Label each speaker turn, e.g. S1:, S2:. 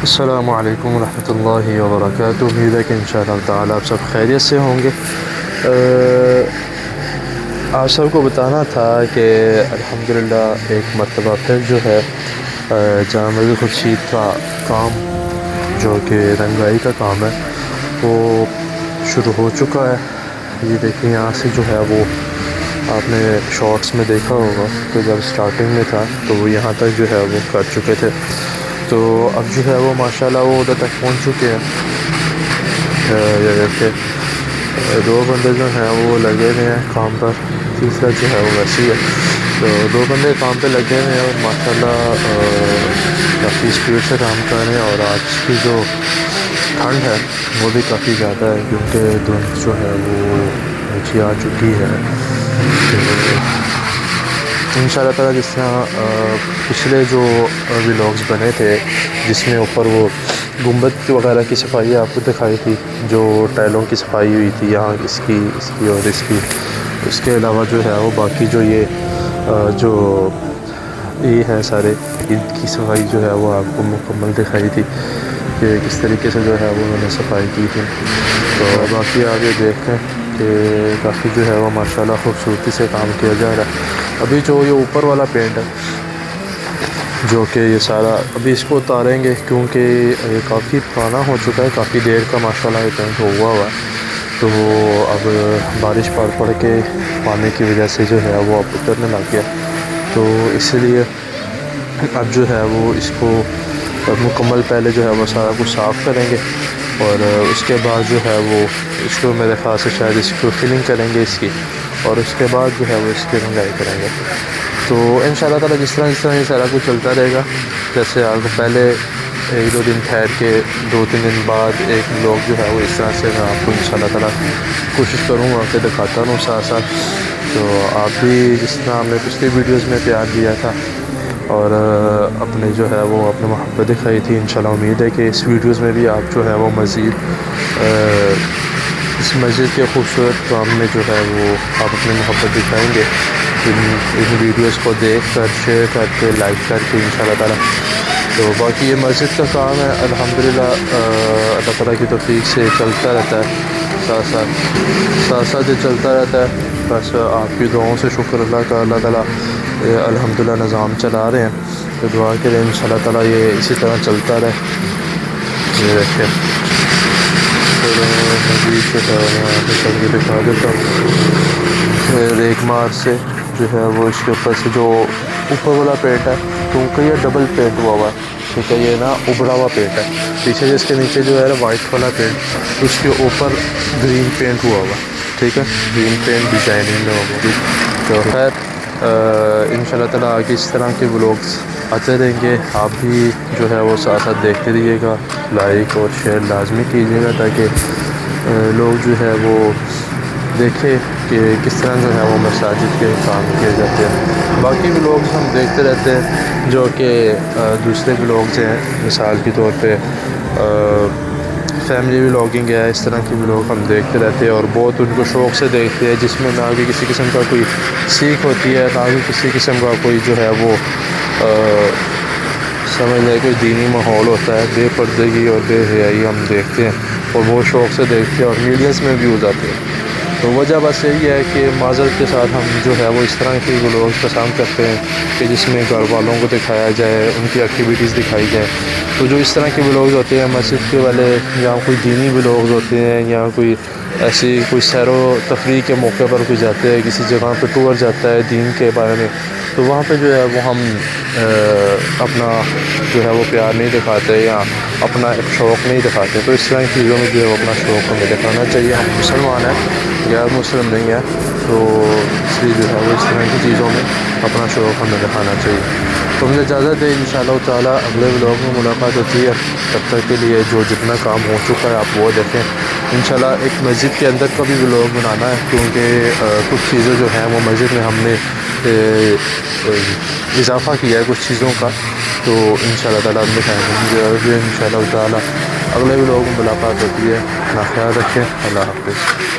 S1: السلام علیکم ورحمۃ اللہ وبرکاتہ۔ امید ہے کہ انشاءاللہ تعالیٰ آپ سب خیریت سے ہوں گے۔ آپ سب کو بتانا تھا کہ الحمدللہ ایک مرتبہ پھر جو ہے جامع مسجد خورشید کا کام جو کہ رنگائی کا کام ہے وہ شروع ہو چکا ہے۔ یہ دیکھیں یہاں سے جو ہے وہ آپ نے شارٹس میں دیکھا ہوگا کہ جب سٹارٹنگ میں تھا تو وہ یہاں تک جو ہے وہ کر چکے تھے، تو اب جو ہے وہ ماشاءاللہ وہ ادھر تک پہنچ چکے ہیں۔ یہ دیکھیں دو بندے جو ہیں وہ لگے ہوئے ہیں کام پر، تیسرا جو ہے وہ ویسے ہی ہے، تو دو بندے کام پہ لگے ہوئے ہیں اور ماشاءاللہ کافی اسپیڈ سے کام کر رہے ہیں۔ اور آج کی جو ٹھنڈ ہے وہ بھی کافی زیادہ ہے کیونکہ دھند جو ہے وہ نیچے آ چکی ہے۔ تو ان شاء اللہ تعالیٰ جس طرح پچھلے جو ولاگز بنے تھے جس میں اوپر وہ گنبد وغیرہ کی صفائی آپ کو دکھائی تھی، جو ٹائلوں کی صفائی ہوئی تھی یہاں اس کی اور اس کی، اس کے علاوہ جو ہے وہ باقی جو یہ ہے سارے عید کی صفائی جو ہے وہ آپ کو مکمل دکھائی تھی کہ کس طریقے سے جو ہے وہ انہوں نے صفائی کی تھی۔ تو باقی آگے دیکھیں کہ کافی جو ہے وہ ماشاءاللہ خوبصورتی سے کام کیا جا رہا ہے۔ ابھی جو یہ اوپر والا پینٹ ہے جو کہ یہ سارا ابھی اس کو اتاریں گے کیونکہ یہ کافی پرانا ہو چکا ہے، کافی دیر کا ماشاءاللہ یہ پینٹ ہوا ہے، تو اب بارش پڑ کے پانی کی وجہ سے جو ہے وہ اب اترنے لگ گیا، تو اس لیے اب جو ہے وہ اس کو مکمل پہلے جو ہے وہ سارا کچھ صاف کریں گے اور اس کے بعد جو ہے وہ اس کو میرے خیال سے شاید اس کو فلنگ کریں گے اس کی، اور اس کے بعد جو ہے وہ اس کی رنگائی کریں گے۔ تو ان شاء اللہ تعالیٰ جس طرح یہ سارا کچھ چلتا رہے گا، جیسے آپ کو پہلے ایک دو دن ٹھہر کے 2-3 دن بعد ایک لوگ جو ہے وہ اس طرح سے میں آپ کو ان شاء اللہ تعالیٰ کوشش کروں گا کہ دکھاتا رہوں ساتھ ساتھ۔ تو آپ بھی جس طرح ہم نے پچھلی ویڈیوز میں پیار دیا تھا اور اپنے جو ہے وہ اپنے محبت دکھائی تھی، انشاءاللہ امید ہے کہ اس ویڈیوز میں بھی آپ جو ہے وہ مزید اس مسجد کے خوبصورت کام میں جو ہے وہ آپ اپنی محبت دکھائیں گے ان ویڈیوز کو دیکھ کر، شیئر کر کے، لائک کر کے انشاءاللہ تعالیٰ۔ تو باقی یہ مسجد کا کام ہے الحمدللہ اللہ تعالیٰ کی توفیق سے چلتا رہتا ہے، ساتھ ساتھ یہ چلتا رہتا ہے۔ بس آپ کی دعاؤں سے شکر اللہ کا، اللہ تعالیٰ الحمدللہ نظام چلا رہے ہیں، تو دعا کریں ان شاء اللہ تعالیٰ یہ اسی طرح چلتا رہے۔ یہ دیکھیں مزید جو ہے میں چل کے دکھا دیتا ہوں۔ ریک مار سے جو ہے وہ اس کے اوپر سے جو اوپر والا پینٹ ہے کیونکہ یہ ڈبل پینٹ ہوا ہے، ٹھیک ہے، یہ نا ابھرا ہوا پینٹ ہے، پیچھے جس کے نیچے جو ہے وائٹ والا پینٹ اس کے اوپر گرین پینٹ ہوا ہوا، ٹھیک ہے، گرین پینٹ ڈیزائننگ میں ہوگی۔ تو خیر ان شاء اللہ تعالیٰ آگے اس طرح کے ولاگز آتے رہیں گے، آپ بھی جو ہے وہ ساتھ ساتھ دیکھتے رہیے گا، لائک اور شیئر لازمی کیجیے گا تاکہ لوگ جو ہے وہ دیکھے کہ کس طرح جو ہے وہ مساجد کے کام کیے جاتے ہیں۔ باقی ولاگز ہم دیکھتے رہتے ہیں جو کہ دوسرے ولاگز ہیں، مثال کے طور پہ فیملی ولاگنگ ہے، اس طرح کی ولاگ ہم دیکھتے رہتے ہیں اور بہت ان کو شوق سے دیکھتے ہیں، جس میں نہ بھی کسی قسم کا کوئی سیکھ ہوتی ہے، نہ بھی کسی قسم کا کوئی جو ہے وہ سمجھ لیں کوئی دینی ماحول ہوتا ہے۔ بے پردگی اور بے حیائی ہم دیکھتے ہیں اور بہت شوق سے دیکھتے ہیں اور میڈیاز میں بھی ہو جاتے ہیں، تو وجہ بس یہی ہے کہ معذرت کے ساتھ ہم جو ہے وہ اس طرح کی ولاگز پسند کرتے ہیں کہ جس میں گھر والوں کو دکھایا جائے، ان کی ایکٹیویٹیز دکھائی جائے۔ تو جو اس طرح کے ولاگز ہوتے ہیں مسجد کے والے، یا کوئی دینی ولاگز ہوتے ہیں، یا کوئی ایسی کوئی سیر و تفریح کے موقع پر کوئی جاتے ہیں، کسی جگہ پہ ٹور جاتا ہے دین کے بارے میں، تو وہاں پہ جو ہے وہ ہم اپنا جو ہے وہ پیار نہیں دکھاتے یا اپنا ایک شوق نہیں دکھاتے، تو اس طرح کی چیزوں میں جو ہے وہ اپنا شوق ہمیں دکھانا چاہیے۔ ہم مسلمان ہیں، غیر مسلم نہیں ہیں، تو اس لیے جو ہے وہ اس طرح کی چیزوں میں اپنا شوق ہمیں دکھانا چاہیے۔ تو مجھے اجازت ہے انشاءاللہ تعالیٰ اگلے ولاگ میں ملاقات ہوتی ہے، تب تک کے لیے جو جتنا کام ہو چکا ہے آپ وہ دیکھیں۔ انشاءاللہ ایک مسجد کے اندر کا بھی ولاگ بنانا ہے کیونکہ کچھ چیزیں جو ہیں وہ مسجد میں ہم نے اضافہ کیا ہے کچھ چیزوں کا، تو انشاءاللہ تعالیٰ ہم دکھائیں گے انشاءاللہ تعالیٰ۔ اگلے ولاگ میں ملاقات ہوتی ہے، اپنا خیال رکھیں، اللہ حافظ۔